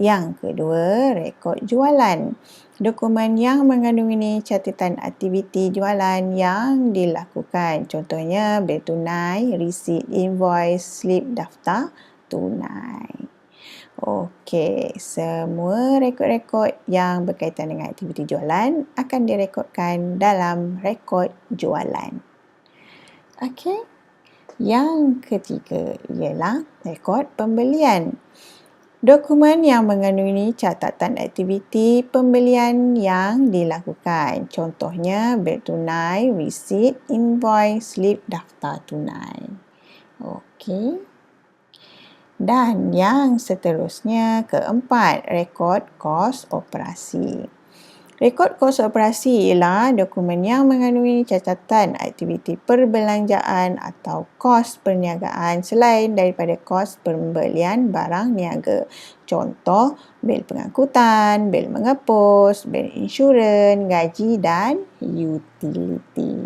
Yang kedua, rekod jualan. Dokumen yang mengandung ini catatan aktiviti jualan yang dilakukan. Contohnya, bil tunai, resit, invoice, slip daftar tunai. Okey, semua rekod-rekod yang berkaitan dengan aktiviti jualan akan direkodkan dalam rekod jualan. Okey, yang ketiga ialah rekod pembelian. Dokumen yang mengandung ini catatan aktiviti pembelian yang dilakukan. Contohnya, bil tunai, resit, invoice, slip daftar tunai. Okey. Dan yang seterusnya, keempat, rekod kos operasi. Rekod kos operasi ialah dokumen yang mengandung catatan aktiviti perbelanjaan atau kos perniagaan selain daripada kos pembelian barang niaga. Contoh, bil pengangkutan, bil mengepus, bil insurans, gaji dan utiliti.